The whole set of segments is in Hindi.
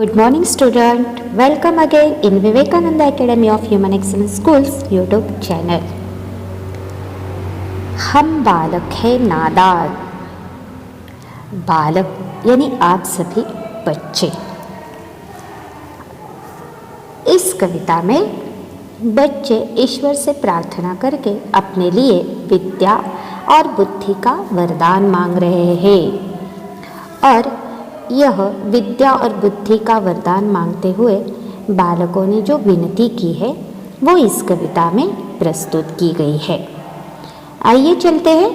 Good morning student, welcome again in Vivekananda Academy of Human Excellence Schools YouTube channel. हम बालक है नादान। बालक यानी आप सभी बच्चे। इस कविता में बच्चे ईश्वर से प्रार्थना करके अपने लिए विद्या और बुद्धि का वरदान मांग रहे हैं और यह विद्या और बुद्धि का वरदान मांगते हुए बालकों ने जो विनती की है वो इस कविता में प्रस्तुत की गई है। आइए चलते हैं।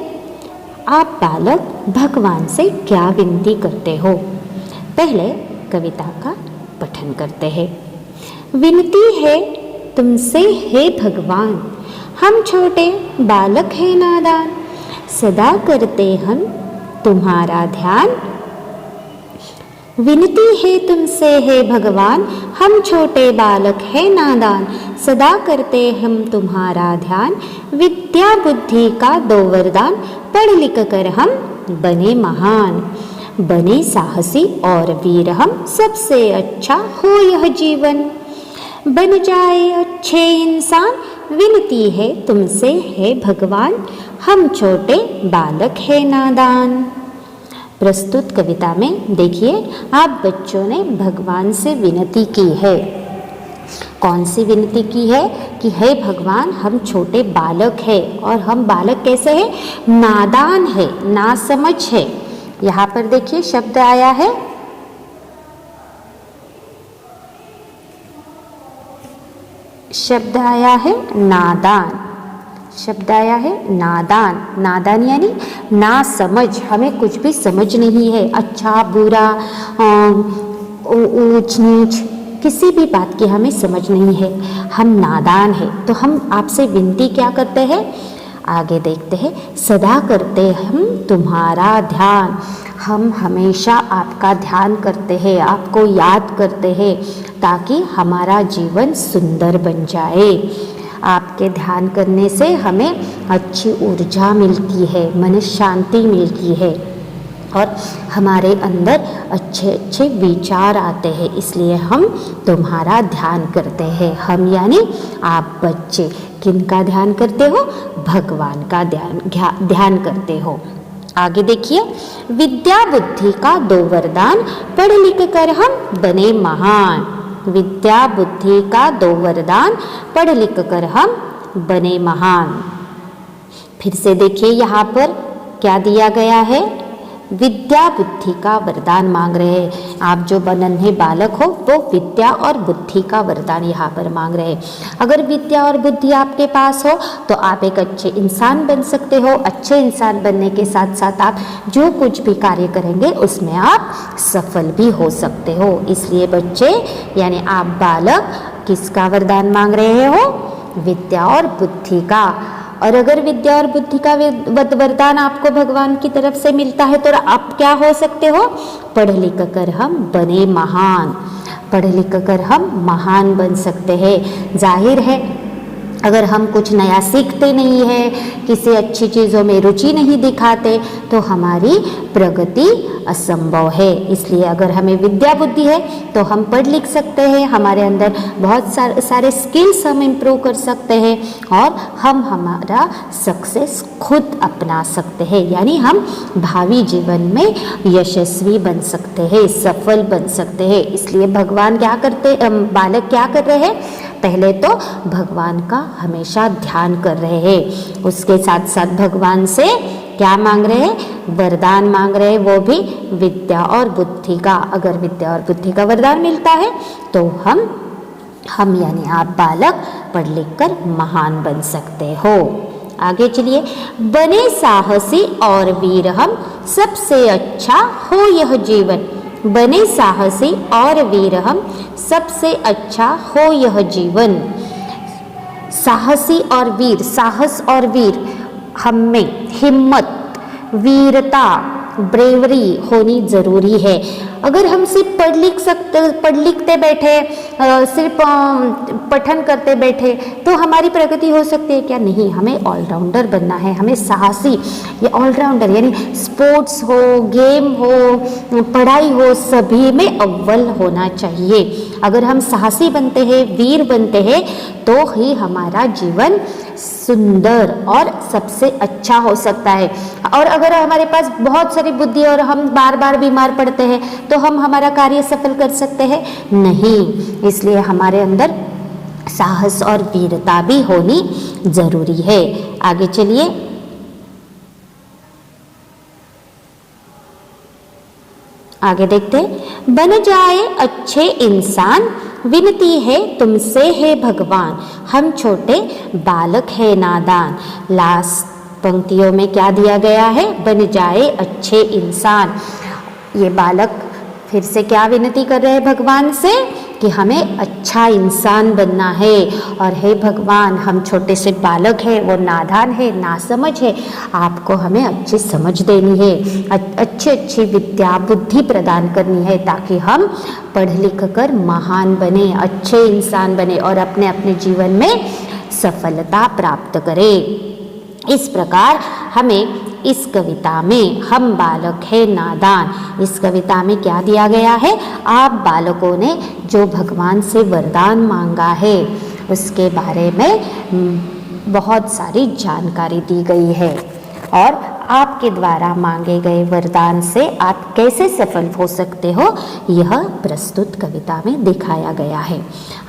आप बालक भगवान से क्या विनती करते हो? पहले कविता का पठन करते हैं। विनती है तुमसे हे भगवान, हम छोटे बालक हैं नादान, सदा करते हम तुम्हारा ध्यान। विनती है तुमसे हे भगवान, हम छोटे बालक हैं नादान, सदा करते हम तुम्हारा ध्यान। विद्या बुद्धि का दो वरदान, पढ़ लिख कर हम बने महान। बने साहसी और वीर हम, सबसे अच्छा हो यह जीवन। बन जाए अच्छे इंसान, विनती है तुमसे हे भगवान, हम छोटे बालक हैं नादान। प्रस्तुत कविता में देखिए आप बच्चों ने भगवान से विनती की है। कौन सी विनती की है कि हे भगवान, हम छोटे बालक हैं और हम बालक कैसे हैं? नादान है, नासमझ है। यहाँ पर देखिए शब्द आया है नादान। शब्द आया है नादान। नादान यानी ना समझ, हमें कुछ भी समझ नहीं है। अच्छा बुरा, ऊंच नीच, किसी भी बात की हमें समझ नहीं है। हम नादान है। तो हम आपसे विनती क्या करते हैं? आगे देखते हैं। सदा करते हम तुम्हारा ध्यान, हम हमेशा आपका ध्यान करते हैं, आपको याद करते हैं ताकि हमारा जीवन सुंदर बन जाए। आपके ध्यान करने से हमें अच्छी ऊर्जा मिलती है, मन शांति मिलती है और हमारे अंदर अच्छे अच्छे विचार आते हैं। इसलिए हम तुम्हारा ध्यान करते हैं। हम यानी आप बच्चे किनका ध्यान करते हो? भगवान का ध्यान करते हो। आगे देखिए। विद्या बुद्धि का दो वरदान, पढ़ लिख कर हम बने महान। विद्या बुद्धि का दो वरदान, पढ़ लिख कर हम बने महान। फिर से देखिए यहाँ पर क्या दिया गया है? विद्या बुद्धि का वरदान मांग रहे हैं। आप जो नन्हे बालक हो वो विद्या और बुद्धि का वरदान यहाँ पर मांग रहे हैं। अगर विद्या और बुद्धि आपके पास हो तो आप एक अच्छे इंसान बन सकते हो। अच्छे इंसान बनने के साथ साथ आप जो कुछ भी कार्य करेंगे उसमें आप सफल भी हो सकते हो। इसलिए बच्चे यानी आप बालक किसका वरदान मांग रहे हो? विद्या और बुद्धि का। और अगर विद्या और बुद्धि का वरदान आपको भगवान की तरफ से मिलता है तो आप क्या हो सकते हो? पढ़ लिख कर हम बने महान। पढ़ लिख कर हम महान बन सकते हैं। जाहिर है अगर हम कुछ नया सीखते नहीं है, किसी अच्छी चीज़ों में रुचि नहीं दिखाते तो हमारी प्रगति असंभव है। इसलिए अगर हमें विद्या बुद्धि है तो हम पढ़ लिख सकते हैं, हमारे अंदर बहुत सारे स्किल्स हम इम्प्रूव कर सकते हैं और हम हमारा सक्सेस खुद अपना सकते हैं। यानी हम भावी जीवन में यशस्वी बन सकते हैं, सफल बन सकते हैं। इसलिए भगवान क्या करते, बालक क्या कर रहे हैं? पहले तो भगवान का हमेशा ध्यान कर रहे हैं, उसके साथ साथ भगवान से क्या मांग रहे हैं? वरदान मांग रहे हैं, वो भी विद्या और बुद्धि का। अगर विद्या और बुद्धि का वरदान मिलता है तो हम यानी आप बालक पढ़ लिख कर महान बन सकते हो। आगे चलिए। बने साहसी और वीर हम, सबसे अच्छा हो यह जीवन। बने साहसी और वीर हम, सबसे अच्छा हो यह जीवन। साहसी और वीर, साहस और वीर हम में हिम्मत, वीरता ब्रेवरी होनी ज़रूरी है। अगर हम सिर्फ पढ़ लिखते बैठे, सिर्फ पठन करते बैठे तो हमारी प्रगति हो सकती है क्या? नहीं, हमें ऑलराउंडर बनना है, हमें साहसी, ये ऑलराउंडर यानी स्पोर्ट्स हो, गेम हो, पढ़ाई हो, सभी में अव्वल होना चाहिए। अगर हम साहसी बनते हैं, वीर बनते हैं तो ही हमारा जीवन सुंदर और सबसे अच्छा हो सकता है। और अगर हमारे पास बहुत सारी बुद्धि और हम बार बार बीमार पड़ते हैं तो हम हमारा कार्य सफल कर सकते हैं? नहीं। इसलिए हमारे अंदर साहस और वीरता भी होनी जरूरी है। आगे चलिए, आगे देखते हैं। बन जाए अच्छे इंसान, विनती है तुमसे है भगवान, हम छोटे बालक है नादान। लास्ट पंक्तियों में क्या दिया गया है? बन जाए अच्छे इंसान। ये बालक फिर से क्या विनती कर रहे हैं भगवान से कि हमें अच्छा इंसान बनना है। और हे भगवान, हम छोटे से बालक हैं, वो नादान है, नासमझ है, आपको हमें अच्छी समझ देनी है, अच्छी विद्या बुद्धि प्रदान करनी है ताकि हम पढ़ लिख कर महान बने, अच्छे इंसान बने और अपने अपने जीवन में सफलता प्राप्त करें। इस प्रकार हमें इस कविता में हम बालक है नादान, इस कविता में क्या दिया गया है? आप बालकों ने जो भगवान से वरदान मांगा है उसके बारे में बहुत सारी जानकारी दी गई है और आपके द्वारा मांगे गए वरदान से आप कैसे सफल हो सकते हो यह प्रस्तुत कविता में दिखाया गया है।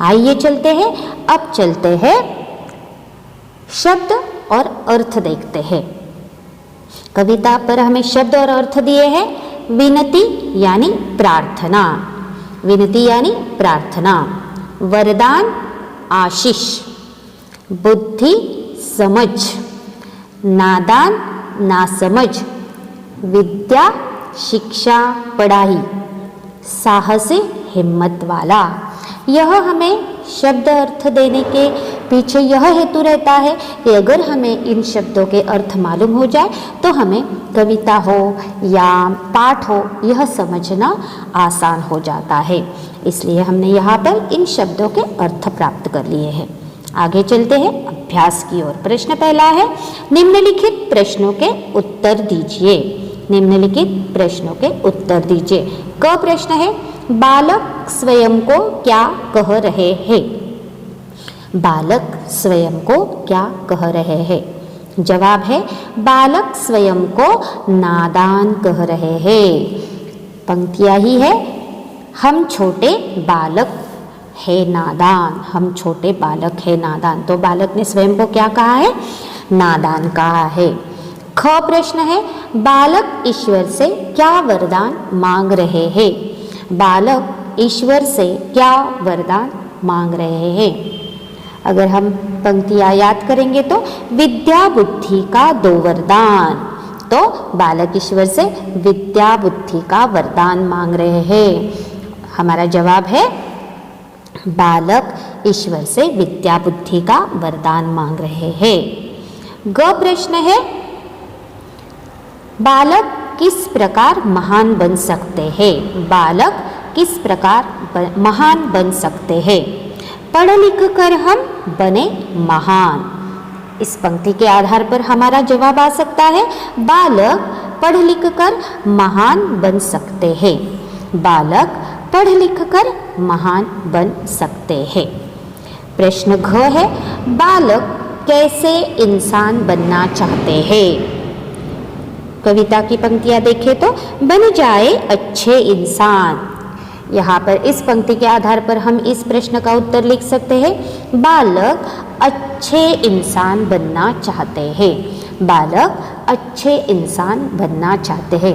आइए चलते हैं, अब चलते हैं शब्द और अर्थ देखते हैं। कविता पर हमें शब्द और अर्थ दिए हैं। विनती यानी प्रार्थना, विनती यानी प्रार्थना, वरदान आशीष, बुद्धि समझ, नादान नासमझ, विद्या शिक्षा पढ़ाई, साहस हिम्मत वाला। यह हमें शब्द अर्थ देने के पीछे यह हेतु रहता है कि अगर हमें इन शब्दों के अर्थ मालूम हो जाए तो हमें कविता हो या पाठ हो यह समझना आसान हो जाता है। इसलिए हमने यहाँ पर इन शब्दों के अर्थ प्राप्त कर लिए हैं। आगे चलते हैं अभ्यास की ओर। प्रश्न पहला है, निम्नलिखित प्रश्नों के उत्तर दीजिए। निम्नलिखित प्रश्नों के उत्तर दीजिए। क प्रश्न है, बालक स्वयं को क्या कह रहे हैं? बालक स्वयं को क्या कह रहे हैं? जवाब है, बालक स्वयं को नादान कह रहे हैं। पंक्तियां ही है, हम छोटे बालक है नादान, हम छोटे बालक है नादान। तो बालक ने स्वयं को क्या कहा है? नादान कहा है। ख प्रश्न है, बालक ईश्वर से क्या वरदान मांग रहे हैं? बालक ईश्वर से क्या वरदान मांग रहे हैं? अगर हम पंक्तियां याद करेंगे तो विद्या बुद्धि का 2 वरदान, तो बालक ईश्वर से विद्या बुद्धि का वरदान मांग रहे हैं। हमारा जवाब है बालक ईश्वर से विद्या बुद्धि का वरदान मांग रहे हैं। ग प्रश्न है, बालक किस प्रकार महान बन सकते हैं? बालक किस प्रकार महान बन सकते हैं? पढ़ लिख कर हम बने महान। इस पंक्ति के आधार पर हमारा जवाब आ सकता है, बालक पढ़ लिख कर महान बन सकते हैं। बालक पढ़ लिख कर महान बन सकते हैं। प्रश्न घ है, बालक कैसे इंसान बनना चाहते हैं? कविता की पंक्तियां देखें तो बन जाए अच्छे इंसान। यहाँ पर इस पंक्ति के आधार पर हम इस प्रश्न का उत्तर लिख सकते हैं, बालक अच्छे इंसान बनना चाहते हैं। बालक अच्छे इंसान बनना चाहते हैं।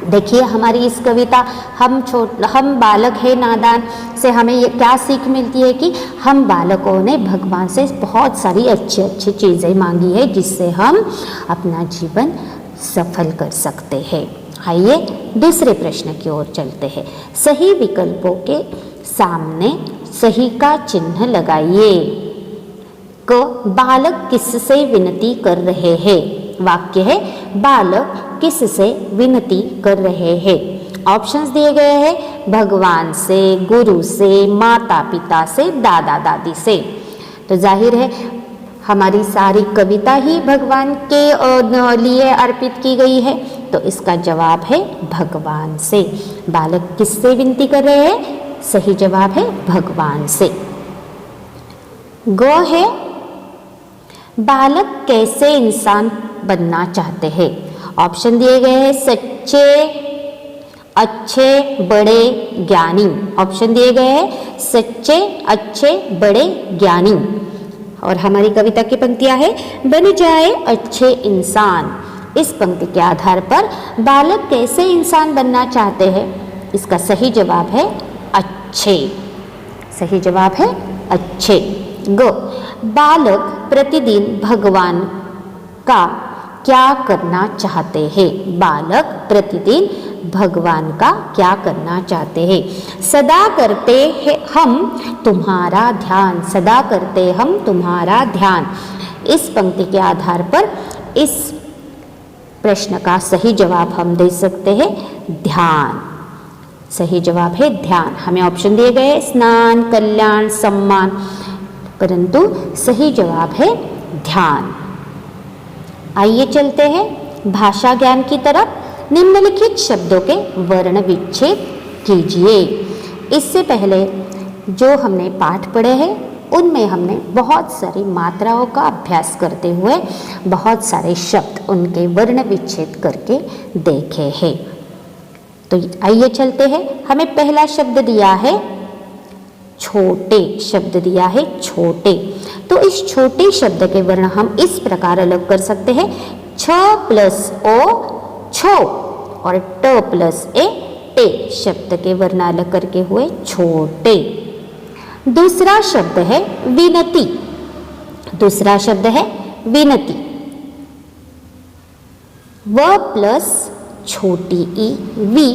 देखिए हमारी इस कविता हम बालक है नादान से हमें ये क्या सीख मिलती है कि हम बालकों ने भगवान से बहुत सारी अच्छी अच्छी चीज़ें मांगी है जिससे हम अपना जीवन सफल कर सकते हैं। आइए दूसरे प्रश्न की ओर चलते हैं। सही विकल्पों के सामने सही का चिन्ह लगाइए। क, बालक किससे विनती कर रहे हैं? वाक्य है, बालक किससे विनती कर रहे हैं? ऑप्शंस दिए गए हैं, भगवान से, गुरु से, माता पिता से, दादा दादी से। तो जाहिर है हमारी सारी कविता ही भगवान के लिए अर्पित की गई है, तो इसका जवाब है भगवान से। बालक किससे विनती कर रहे हैं? सही जवाब है भगवान से। ग है, बालक कैसे इंसान बनना चाहते हैं? ऑप्शन दिए गए हैं, सच्चे, अच्छे, बड़े, ज्ञानी। ऑप्शन दिए गए हैं, सच्चे, अच्छे, बड़े, ज्ञानी। और हमारी कविता की पंक्तियां है, बन जाए अच्छे इंसान। इस पंक्ति के आधार पर बालक कैसे इंसान बनना चाहते हैं? इसका सही जवाब है अच्छे। सही जवाब है अच्छे। ग, बालक प्रतिदिन भगवान का क्या करना चाहते हैं? बालक प्रतिदिन भगवान का क्या करना चाहते हैं? सदा करते हैं हम तुम्हारा ध्यान। सदा करते हम तुम्हारा ध्यान। इस पंक्ति के आधार पर इस प्रश्न का सही जवाब हम दे सकते हैं ध्यान। सही जवाब है ध्यान। हमें ऑप्शन दिए गए स्नान, कल्याण, सम्मान, परंतु सही जवाब है ध्यान। आइए चलते हैं भाषा ज्ञान की तरफ। निम्नलिखित शब्दों के वर्ण विच्छेद कीजिए। इससे पहले जो हमने पाठ पढ़े हैं उनमें हमने बहुत सारी मात्राओं का अभ्यास करते हुए बहुत सारे शब्द उनके वर्ण विच्छेद करके देखे हैं। तो आइए चलते हैं। हमें पहला शब्द दिया है छोटे। शब्द दिया है छोटे। तो इस छोटे शब्द के वर्ण हम इस प्रकार अलग कर सकते हैं, छ प्लस ओ छो और ट प्लस ए टे। शब्द के वर्ण अलग करके हुए छोटे। दूसरा शब्द है विनती। दूसरा शब्द है विनती। व प्लस छोटी ई वी,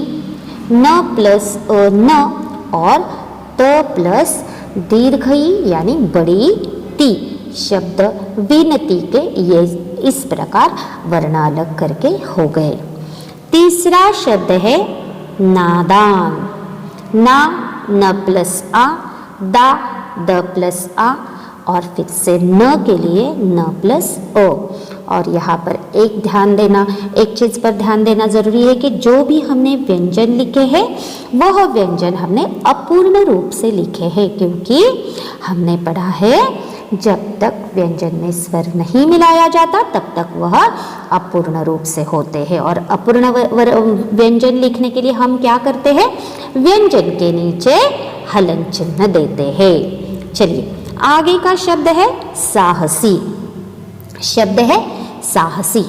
न प्लस अ न और त प्लस दीर्घ ई यानी बड़ी ती। शब्द विनती के ये इस प्रकार वर्ण अलग करके हो गए। तीसरा शब्द है नादान। ना, न प्लस आ, दा, द प्लस आ और फिर से न के लिए न प्लस ओ। और यहाँ पर एक ध्यान देना, एक चीज़ पर ध्यान देना ज़रूरी है कि जो भी हमने व्यंजन लिखे हैं वह व्यंजन हमने अपूर्ण रूप से लिखे हैं, क्योंकि हमने पढ़ा है जब तक व्यंजन में स्वर नहीं मिलाया जाता तब तक वह अपूर्ण रूप से होते हैं। और अपूर्ण व्यंजन लिखने के लिए हम क्या करते हैं? व्यंजन के नीचे हलन चिन्ह देते हैं। चलिए आगे का शब्द है साहसी। शब्द है साहसी।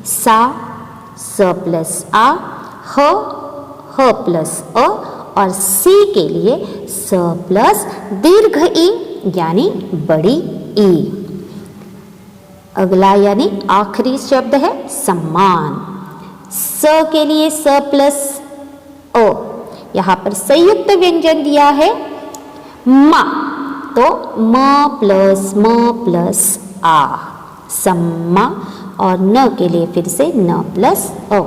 सा, स प्लस आ, ह प्लस अ और सी के लिए स प्लस दीर्घ ई यानी बड़ी ई। अगला यानी आखिरी शब्द है सम्मान। स के लिए स प्लस ओ। यहाँ पर संयुक्त व्यंजन दिया है मा, तो म प्लस आ, सम्मा। और न के लिए फिर से न प्लस ओ।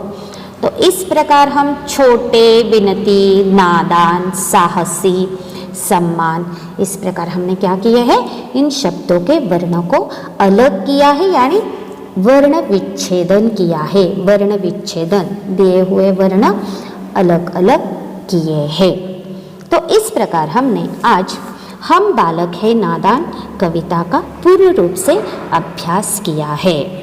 तो इस प्रकार हम छोटे, विनती, नादान, साहसी, सम्मान, इस प्रकार हमने क्या किया है? इन शब्दों के वर्णों को अलग किया है, यानी वर्ण विच्छेदन किया है। वर्ण विच्छेदन, दिए हुए वर्ण अलग अलग किए हैं। तो इस प्रकार हमने आज हम बालक है नादान कविता का पूर्ण रूप से अभ्यास किया है।